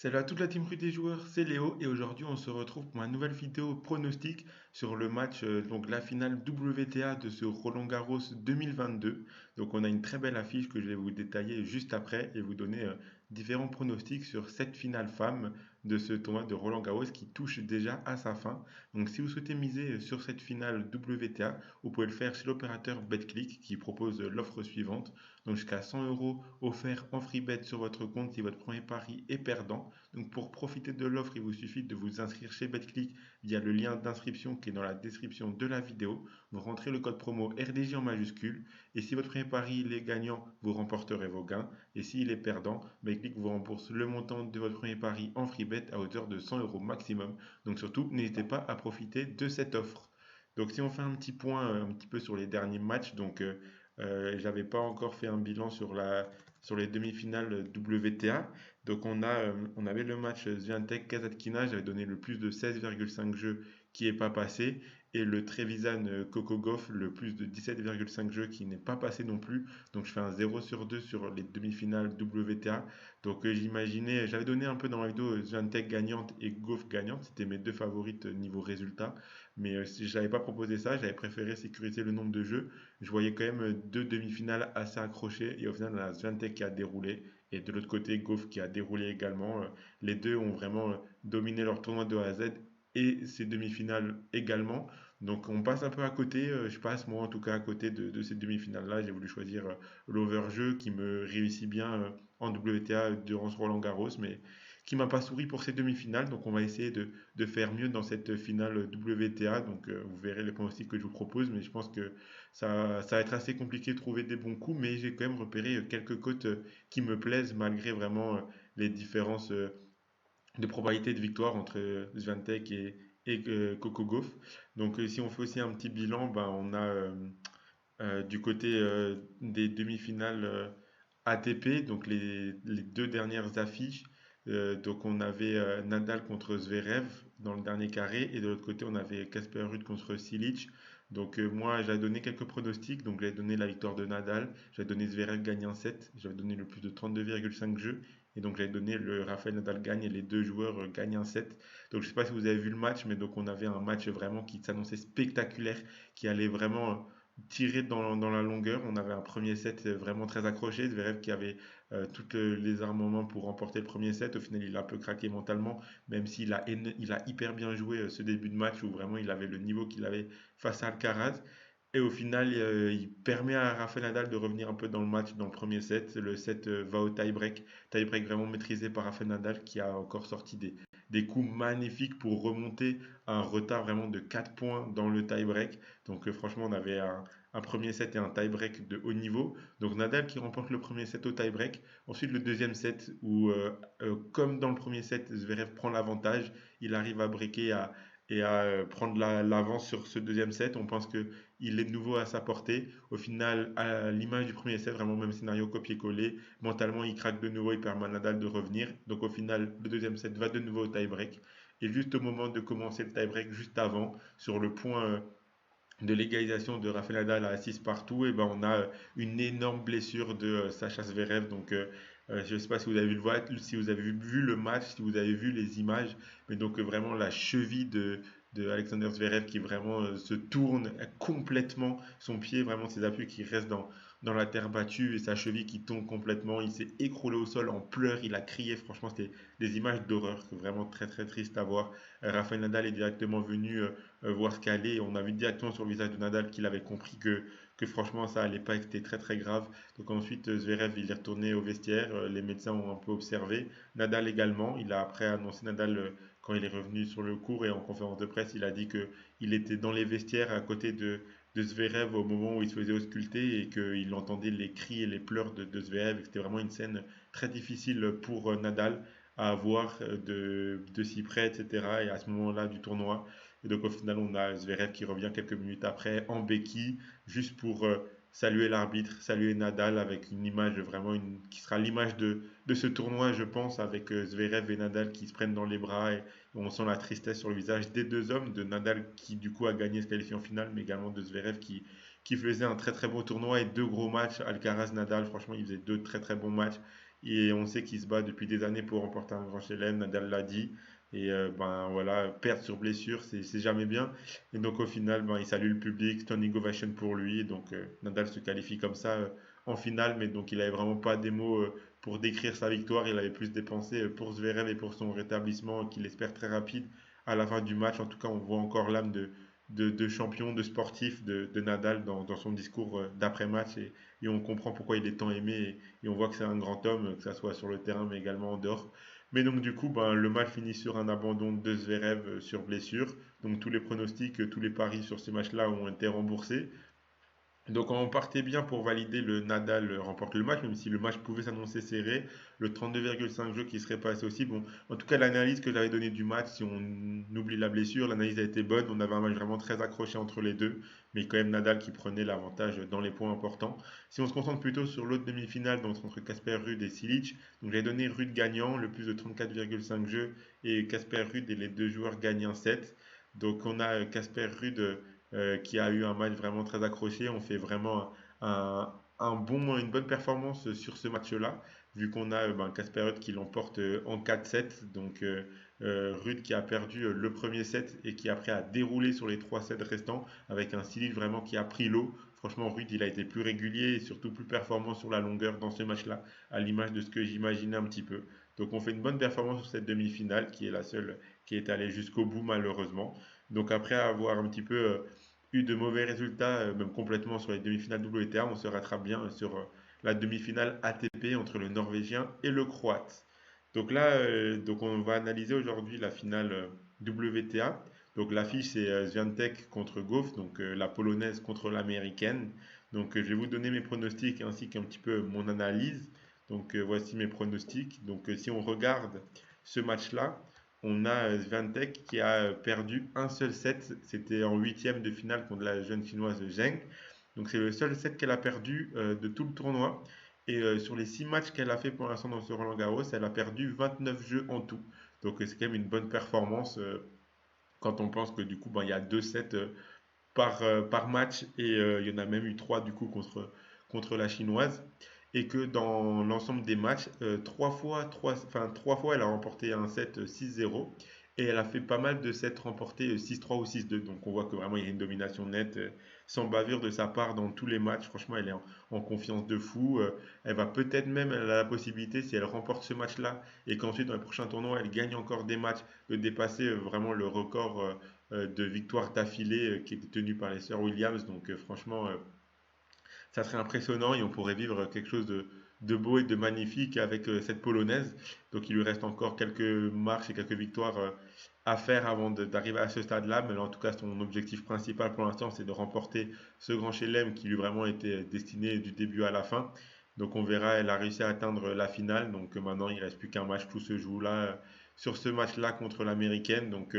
Salut à toute la team Rue des joueurs, c'est Léo et aujourd'hui on se retrouve pour ma nouvelle vidéo pronostic sur le match, donc la finale WTA de ce Roland Garros 2022. Donc on a une très belle affiche que je vais vous détailler juste après et vous donner différents pronostics sur cette finale femme de ce tournoi de Roland Garros qui touche déjà à sa fin. Donc si vous souhaitez miser sur cette finale WTA, vous pouvez le faire chez l'opérateur BetClick qui propose l'offre suivante. Donc jusqu'à 100 euros offerts en free bet sur votre compte si votre premier pari est perdant. Donc pour profiter de l'offre, il vous suffit de vous inscrire chez BetClick via le lien d'inscription qui est dans la description de la vidéo. Vous rentrez le code promo RDJ en majuscule et si votre premier pari il est gagnant, vous remporterez vos gains. Et s'il est perdant, BetClick vous rembourse le montant de votre premier pari en free bet à hauteur de 100 euros maximum. Donc surtout, n'hésitez pas à profiter de cette offre. Donc si on fait un petit point un petit peu sur les derniers matchs, j'avais pas encore fait un bilan sur les demi-finales WTA. Donc on avait le match Swiatek Kasatkina, j'avais donné le plus de 16,5 jeux qui n'est pas passé et le Trevisan Coco Gauff le plus de 17,5 jeux qui n'est pas passé non plus. Donc je fais un 0 sur 2 sur les demi-finales WTA. J'imaginais, j'avais donné un peu dans ma vidéo Swiatek gagnante et Gauff gagnante, c'était mes deux favorites niveau résultat. Mais si je n'avais pas proposé ça, j'avais préféré sécuriser le nombre de jeux. Je voyais quand même deux demi-finales assez accrochées et au final, on a Swiatek qui a déroulé et de l'autre côté, Gauff qui a déroulé également. Les deux ont vraiment dominé leur tournoi de A à Z et ses demi-finales également. Donc on passe un peu à côté, je passe moi en tout cas à côté de ces demi-finales-là. J'ai voulu choisir l'overjeu qui me réussit bien en WTA durant ce Roland Garros, mais qui m'a pas souri pour ces demi-finales. Donc on va essayer de faire mieux dans cette finale WTA. Donc vous verrez les pronostics que je vous propose, mais je pense que ça va être assez compliqué de trouver des bons coups, mais j'ai quand même repéré quelques cotes qui me plaisent malgré vraiment les différences de probabilité de victoire entre Swiatek et Coco Gauff. Donc si on fait aussi un petit bilan, ben, on a du côté des demi-finales ATP, donc les deux dernières affiches. Donc on avait Nadal contre Zverev dans le dernier carré et de l'autre côté on avait Casper Ruud contre Silic. Donc moi j'avais donné quelques pronostics, donc j'avais donné la victoire de Nadal, j'avais donné Zverev gagne un set, j'avais donné le plus de 32,5 jeux et donc j'avais donné le Rafael Nadal gagne et les deux joueurs gagnent un set. Donc je sais pas si vous avez vu le match, mais donc on avait un match vraiment qui s'annonçait spectaculaire, qui allait vraiment tiré dans la longueur. On avait un premier set vraiment très accroché. Zverev qui avait tous les armements pour remporter le premier set. Au final, il a un peu craqué mentalement, même il a hyper bien joué ce début de match où vraiment il avait le niveau qu'il avait face à Alcaraz. Et au final, il permet à Rafael Nadal de revenir un peu dans le match dans le premier set. Le set va au tie-break. Tie-break vraiment maîtrisé par Rafael Nadal qui a encore sorti des coups magnifiques pour remonter à un retard vraiment de 4 points dans le tie-break. Donc franchement, on avait un premier set et un tie-break de haut niveau. Donc Nadal qui remporte le premier set au tie-break. Ensuite, le deuxième set où, comme dans le premier set, Zverev prend l'avantage. Il arrive à breaker et à prendre l'avance sur ce deuxième set. On pense qu'il est de nouveau à sa portée. Au final, à l'image du premier set, vraiment même scénario copier-coller. Mentalement, il craque de nouveau, il permet à Nadal de revenir. Donc au final, le deuxième set va de nouveau au tie-break. Et juste au moment de commencer le tie-break, juste avant, sur le point de l'égalisation de Rafael Nadal à 6 partout, et ben on a une énorme blessure de Sacha Zverev. Je ne sais pas si vous avez vu si vous avez vu le match, si vous avez vu les images, mais donc vraiment la cheville de Alexander Zverev qui vraiment se tourne complètement, son pied, vraiment ses appuis qui restent dans la terre battue et sa cheville qui tombe complètement. Il s'est écroulé au sol en pleurs, il a crié. Franchement, c'était des images d'horreur, vraiment très très triste à voir. Rafael Nadal est directement venu voir ce qu'allait. On a vu directement sur le visage de Nadal qu'il avait compris que franchement ça allait pas, que c'était très très grave. Donc ensuite Zverev il est retourné au vestiaire, les médecins ont un peu observé. Nadal également, il a après annoncé Nadal quand il est revenu sur le court et en conférence de presse, il a dit que il était dans les vestiaires à côté de Zverev au moment où il se faisait ausculter et qu'il entendait les cris et les pleurs de Zverev. C'était vraiment une scène très difficile pour Nadal à voir de si près, etc. Et à ce moment-là du tournoi. Et donc au final, on a Zverev qui revient quelques minutes après en béquille, juste pour saluer l'arbitre, saluer Nadal avec une image vraiment qui sera l'image de ce tournoi, je pense, avec Zverev et Nadal qui se prennent dans les bras et on sent la tristesse sur le visage des deux hommes, de Nadal qui du coup a gagné ce qualifié en finale, mais également de Zverev qui faisait un très très beau tournoi et deux gros matchs. Alcaraz, Nadal, franchement, ils faisaient deux très très bons matchs. Et on sait qu'il se bat depuis des années pour remporter un grand chelem, Nadal l'a dit. Et ben voilà, perdre sur blessure, c'est jamais bien. Et donc au final, ben, il salue le public, standing ovation pour lui. Donc Nadal se qualifie comme ça en finale, mais donc il avait vraiment pas des mots pour décrire sa victoire. Il avait plus dépensé pour Zverev et pour son rétablissement qu'il espère très rapide à la fin du match. En tout cas, on voit encore l'âme de champion, de sportif de Nadal dans son discours d'après-match et on comprend pourquoi il est tant aimé et on voit que c'est un grand homme, que ce soit sur le terrain mais également en dehors. Mais donc du coup, ben, le match finit sur un abandon de Zverev sur blessure. Donc tous les pronostics, tous les paris sur ces matchs-là ont été remboursés. Donc on partait bien pour valider le Nadal remporte le match, même si le match pouvait s'annoncer serré. Le 32,5 jeux qui serait passé aussi. Bon, en tout cas, l'analyse que j'avais donnée du match, si on oublie la blessure, l'analyse a été bonne. On avait un match vraiment très accroché entre les deux, mais quand même Nadal qui prenait l'avantage dans les points importants. Si on se concentre plutôt sur l'autre demi-finale, donc entre Casper Ruud et Silic, donc j'avais donné Ruud gagnant, le plus de 34,5 jeux, et Casper Ruud et les deux joueurs gagnent un set. Donc on a Casper Ruud qui a eu un match vraiment très accroché. On fait vraiment une bonne performance sur ce match-là, vu qu'on a ben, Casper Ruud qui l'emporte en 4-7. Donc Ruud qui a perdu le premier set et qui après a déroulé sur les 3 sets restants avec un Silic vraiment qui a pris l'eau. Franchement, Ruud, il a été plus régulier et surtout plus performant sur la longueur dans ce match-là, à l'image de ce que j'imaginais un petit peu. Donc on fait une bonne performance sur cette demi-finale, qui est la seule qui est allée jusqu'au bout malheureusement. Donc après avoir un petit peu eu de mauvais résultats, même complètement sur les demi-finales WTA, on se rattrape bien sur la demi-finale ATP entre le Norvégien et le Croate. Donc là, donc on va analyser aujourd'hui la finale WTA. Donc l'affiche c'est Swiatek contre Gauff, donc la polonaise contre l'américaine. Donc je vais vous donner mes pronostics ainsi qu'un petit peu mon analyse. Donc voici mes pronostics. Donc si on regarde ce match-là, on a Swiatek qui a perdu un seul set. C'était en huitième de finale contre la jeune chinoise Zheng. Donc c'est le seul set qu'elle a perdu de tout le tournoi. Et sur les 6 matchs qu'elle a fait pour l'instant dans ce Roland Garros, elle a perdu 29 jeux en tout. Donc c'est quand même une bonne performance quand on pense que du coup ben, il y a 2 sets par match et il y en a même eu 3 du coup contre la chinoise. Et que dans l'ensemble des matchs, 3 fois elle a remporté un set 6-0 et elle a fait pas mal de sets remportés 6-3 ou 6-2. Donc on voit que vraiment il y a une domination nette, sans bavure de sa part dans tous les matchs. Franchement, elle est en confiance de fou. Elle va peut-être même, elle a la possibilité, si elle remporte ce match-là et qu'ensuite dans les prochains tournois, elle gagne encore des matchs, de dépasser vraiment le record de victoires d'affilée qui est détenu par les sœurs Williams. Donc franchement, ça serait impressionnant et on pourrait vivre quelque chose de beau et de magnifique avec cette polonaise. Donc il lui reste encore quelques marches et quelques victoires à faire avant d'arriver à ce stade-là. Mais en tout cas, son objectif principal pour l'instant, c'est de remporter ce grand chelem qui lui vraiment était destiné du début à la fin. Donc on verra, elle a réussi à atteindre la finale. Donc maintenant, il ne reste plus qu'un match, tout se joue là, sur ce match-là contre l'américaine. Donc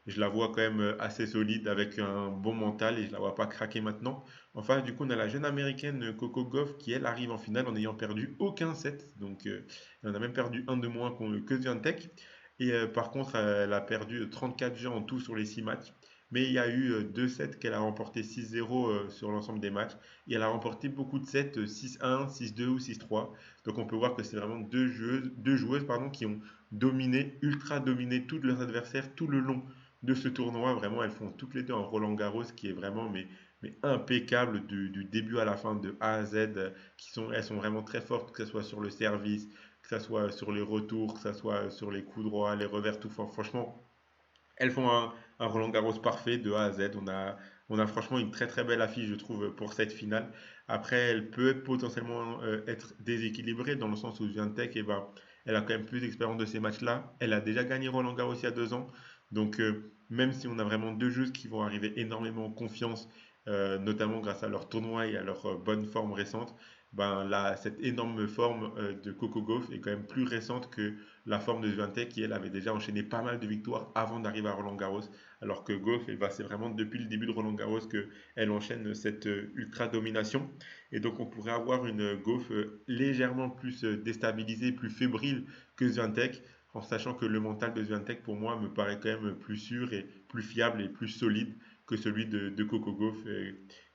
je la vois quand même assez solide avec un bon mental et je ne la vois pas craquer maintenant. En face, du coup, on a la jeune américaine Coco Gauff qui, elle, arrive en finale en n'ayant perdu aucun set. Donc, elle en a même perdu un de moins que Swiatek. Et par contre, elle a perdu 34 jeux en tout sur les 6 matchs. Mais il y a eu 2 sets qu'elle a remporté 6-0 sur l'ensemble des matchs. Et elle a remporté beaucoup de sets 6-1, 6-2 ou 6-3. Donc on peut voir que c'est vraiment deux joueuses pardon, qui ont dominé, ultra dominé tous leurs adversaires tout le long de ce tournoi. Vraiment, elles font toutes les deux un Roland Garros qui est vraiment mais impeccable du début à la fin, de A à Z, elles sont vraiment très fortes, que ce soit sur le service, que ce soit sur les retours, que ce soit sur les coups droits, les revers, tout fort. Franchement, elles font un Roland Garros parfait de A à Z. On a franchement une très très belle affiche, je trouve, pour cette finale. Après, elle peut potentiellement être déséquilibrée dans le sens où Swiatek, elle a quand même plus d'expérience de ces matchs-là. Elle a déjà gagné Roland Garros il y a 2 ans. Donc, même si on a vraiment deux joueuses qui vont arriver énormément en confiance, notamment grâce à leur tournoi et à leur bonne forme récente, ben là, cette énorme forme de Coco Gauff est quand même plus récente que la forme de Swiatek qui elle avait déjà enchaîné pas mal de victoires avant d'arriver à Roland Garros, alors que Gauff, c'est vraiment depuis le début de Roland Garros que elle enchaîne cette ultra domination. Et donc on pourrait avoir une Gauff légèrement plus déstabilisée, plus fébrile que Swiatek, en sachant que le mental de Swiatek pour moi me paraît quand même plus sûr et plus fiable et plus solide que celui de Coco Gauff,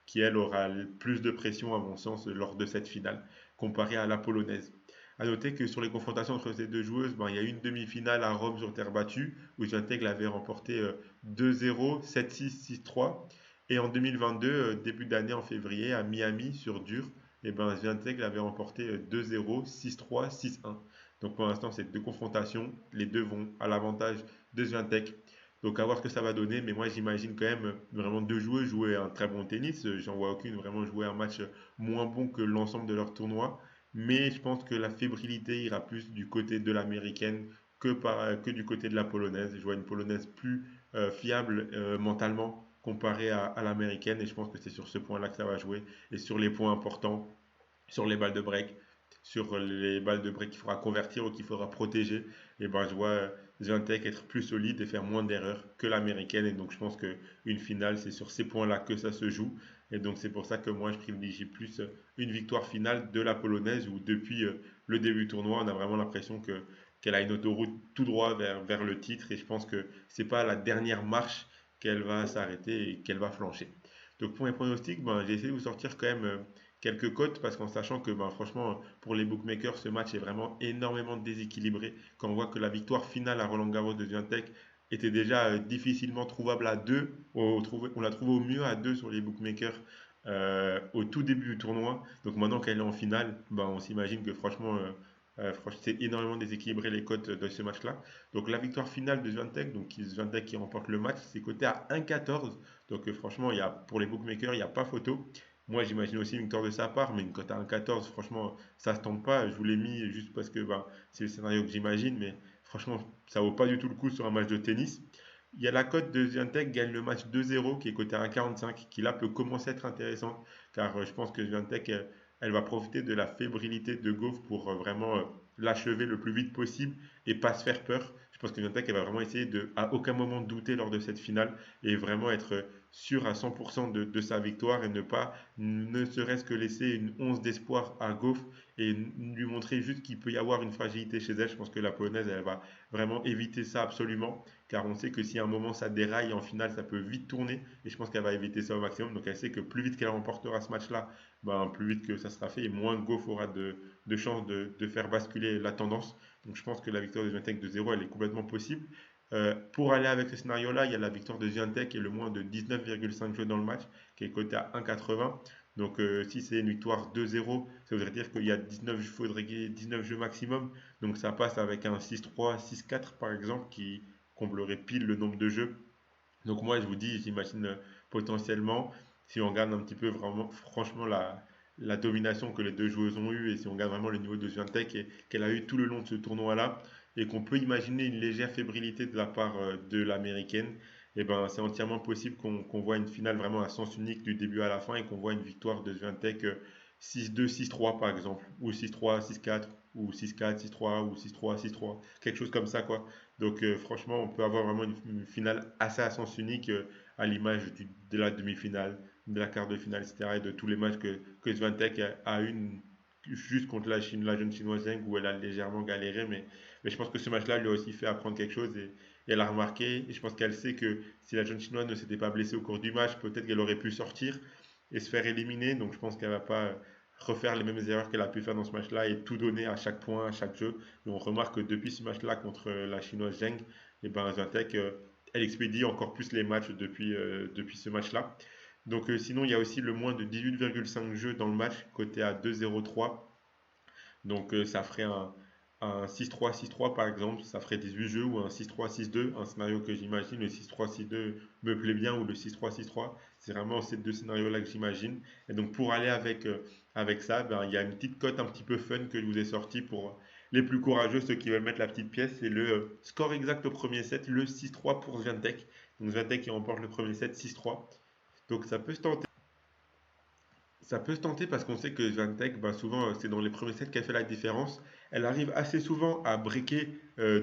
qui elle aura plus de pression à mon sens lors de cette finale comparé à la polonaise. À noter que sur les confrontations entre ces deux joueuses, ben, il y a eu une demi-finale à Rome sur terre battue où Swiatek l'avait remporté 2-0, 7-6, 6-3. Et en 2022, début d'année en février, à Miami sur dur, et ben Swiatek l'avait remporté 2-0, 6-3, 6-1. Donc pour l'instant, c'est deux confrontations. Les deux vont à l'avantage de Swiatek. Donc à voir ce que ça va donner. Mais moi, j'imagine quand même vraiment deux joueuses jouer un très bon tennis. J'en vois aucune vraiment jouer un match moins bon que l'ensemble de leur tournoi. Mais je pense que la fébrilité ira plus du côté de l'américaine que du côté de la polonaise. Je vois une polonaise plus fiable mentalement comparée à l'américaine. Et je pense que c'est sur ce point-là que ça va jouer. Et sur les points importants, sur les balles de break, sur les balles de break qu'il faudra convertir ou qu'il faudra protéger, et ben je vois Swiatek être plus solide et faire moins d'erreurs que l'américaine. Et donc je pense qu'une finale, c'est sur ces points-là que ça se joue. Et donc c'est pour ça que moi je privilégie plus une victoire finale de la polonaise où depuis le début du tournoi, on a vraiment l'impression qu'elle a une autoroute tout droit vers le titre. Et je pense que c'est pas la dernière marche qu'elle va s'arrêter et qu'elle va flancher. Donc pour mes pronostics, ben, j'ai essayé de vous sortir quand même quelques cotes parce qu'en sachant que ben, franchement pour les bookmakers ce match est vraiment énormément déséquilibré quand on voit que la victoire finale à Roland Garros de Swiatek était déjà difficilement trouvable à 2, on l'a trouvé au mieux à 2 sur les bookmakers au tout début du tournoi. Donc maintenant qu'elle est en finale, ben, on s'imagine que c'est énormément déséquilibré les cotes de ce match-là. Donc la victoire finale de Swiatek, donc Swiatek qui remporte le match, c'est coté à 1,14. Donc franchement, pour les bookmakers, il n'y a pas photo. Moi, j'imagine aussi une victoire de sa part, mais une cote à 1,14, franchement, ça se tente pas. Je vous l'ai mis juste parce que ben, c'est le scénario que j'imagine, mais franchement, ça vaut pas du tout le coup sur un match de tennis. Il y a la cote de Swiatek gagne le match 2-0 qui est coté à 1,45, qui là peut commencer à être intéressante, car je pense que Swiatek, elle va profiter de la fébrilité de Gauff pour vraiment l'achever le plus vite possible et pas se faire peur. Je pense que Swiatek, elle va vraiment essayer de à aucun moment douter lors de cette finale et vraiment être sûr à 100% de sa victoire et ne serait-ce que laisser une once d'espoir à Gauff et lui montrer juste qu'il peut y avoir une fragilité chez elle. Je pense que la Polonaise, elle va vraiment éviter ça absolument, car on sait que si à un moment ça déraille en finale, ça peut vite tourner, et je pense qu'elle va éviter ça au maximum. Donc elle sait que plus vite qu'elle remportera ce match-là, ben, plus vite que ça sera fait, et moins Gauff aura de chances de faire basculer la tendance. Donc je pense que la victoire de Swiatek de 0, elle est complètement possible. Pour aller avec ce scénario-là, il y a la victoire de Swiatek et le moins de 19,5 jeux dans le match, qui est coté à 1,80. Donc si c'est une victoire 2-0, ça voudrait dire qu'il y a 19, il faudrait qu'il y ait 19 jeux maximum. Donc ça passe avec un 6-3, 6-4 par exemple, qui comblerait pile le nombre de jeux. Donc moi je vous dis, j'imagine potentiellement, si on regarde un petit peu vraiment franchement la domination que les deux joueuses ont eue, et si on regarde vraiment le niveau de Swiatek qu'elle a eu tout le long de ce tournoi-là, et qu'on peut imaginer une légère fébrilité de la part de l'américaine, et ben c'est entièrement possible qu'on voit une finale vraiment à sens unique du début à la fin et qu'on voit une victoire de Swiatek 6-2, 6-3 par exemple, ou 6-3, 6-4, ou 6-4, 6-3, ou 6-3, 6-3, quelque chose comme ça quoi. Donc franchement, on peut avoir vraiment une finale assez à sens unique à l'image de la demi-finale, de la quart de finale, etc. Et de tous les matchs que Swiatek a eu juste contre la Chine, la jeune chinoise Zheng, où elle a légèrement galéré. Mais je pense que ce match-là lui a aussi fait apprendre quelque chose et elle a remarqué. Et je pense qu'elle sait que si la jeune chinoise ne s'était pas blessée au cours du match, peut-être qu'elle aurait pu sortir et se faire éliminer. Donc je pense qu'elle va pas refaire les mêmes erreurs qu'elle a pu faire dans ce match-là et tout donner à chaque point, à chaque jeu. Et on remarque que depuis ce match-là contre la chinoise Zheng, et ben Swiatek, elle expédie encore plus les matchs depuis ce match-là. Donc sinon, il y a aussi le moins de 18,5 jeux dans le match, côté à 2,03. Donc ça ferait un 6-3, 6-3 par exemple, ça ferait 18 jeux, ou un 6-3, 6-2, un scénario que j'imagine. Le 6-3, 6-2 me plaît bien, ou le 6-3, 6-3. C'est vraiment ces deux scénarios-là que j'imagine. Et donc pour aller avec ça, ben, il y a une petite cote un petit peu fun que je vous ai sortie pour les plus courageux, ceux qui veulent mettre la petite pièce. C'est le score exact au premier set, le 6-3 pour Swiatek. Donc Swiatek qui remporte le premier set 6-3. Donc ça peut se tenter. Ça peut se tenter parce qu'on sait que Swiatek, bah souvent, c'est dans les premiers sets qu'elle fait la différence. Elle arrive assez souvent à breaker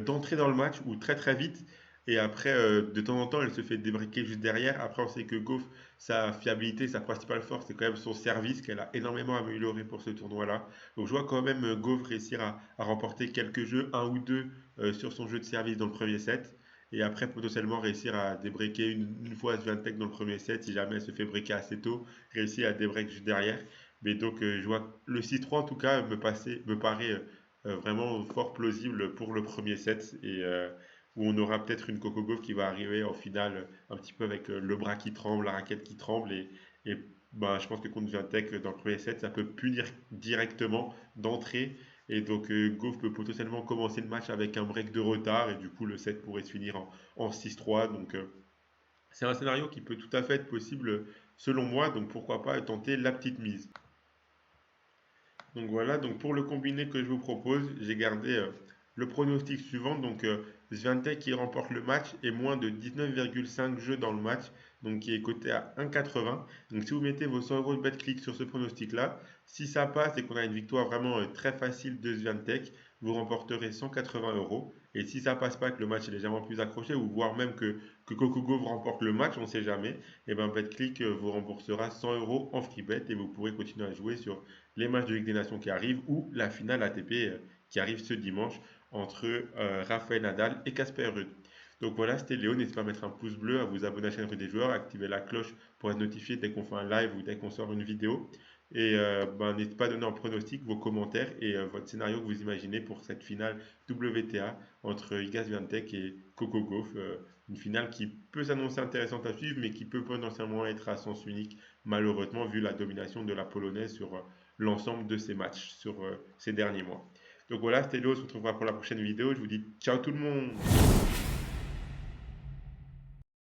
d'entrée dans le match ou très très vite. Et après, de temps en temps, elle se fait débriquer juste derrière. Après, on sait que Gauff, sa fiabilité, sa principale force, c'est quand même son service qu'elle a énormément amélioré pour ce tournoi-là. Donc je vois quand même Gauff réussir à remporter quelques jeux, un ou deux, sur son jeu de service dans le premier set. Et après, potentiellement réussir à débreaker une fois Swiatek dans le premier set si jamais elle se fait breaker assez tôt, réussi à débreak juste derrière. Mais donc, je vois le 6-3 en tout cas me paraît vraiment fort plausible pour le premier set et où on aura peut-être une Coco Gauff qui va arriver en finale un petit peu avec le bras qui tremble, la raquette qui tremble et bah, je pense que contre Viantec dans le premier set, ça peut punir directement d'entrée et donc Gauff peut potentiellement commencer le match avec un break de retard et du coup le set pourrait se finir en 6-3 donc c'est un scénario qui peut tout à fait être possible selon moi donc pourquoi pas tenter la petite mise. Donc voilà, donc pour le combiné que je vous propose, j'ai gardé le pronostic suivant. Donc Swiatek qui remporte le match et moins de 19,5 jeux dans le match, donc qui est coté à 1,80. Donc si vous mettez vos 100 euros de BetClick sur ce pronostic-là, si ça passe et qu'on a une victoire vraiment très facile de Swiatek, vous remporterez 180 euros. Et si ça passe pas, que le match est légèrement plus accroché, ou voire même que Kokugo vous remporte le match, on ne sait jamais, et ben BetClick vous remboursera 100 euros en free bet et vous pourrez continuer à jouer sur les matchs de Ligue des Nations qui arrivent ou la finale ATP qui arrive ce dimanche entre Rafael Nadal et Casper Ruud. Donc voilà, c'était Léo. N'hésitez pas à mettre un pouce bleu, à vous abonner à la chaîne Rue des Joueurs, à activer la cloche pour être notifié dès qu'on fait un live ou dès qu'on sort une vidéo. Et ben, n'hésitez pas à donner en pronostic vos commentaires et votre scénario que vous imaginez pour cette finale WTA entre Iga Swiatek et Coco Gauff. Une finale qui peut s'annoncer intéressante à suivre, mais qui peut potentiellement être à sens unique, malheureusement, vu la domination de la Polonaise sur l'ensemble de ces matchs sur ces derniers mois. Donc voilà, c'était Léo, on se retrouvera pour la prochaine vidéo. Je vous dis ciao tout le monde!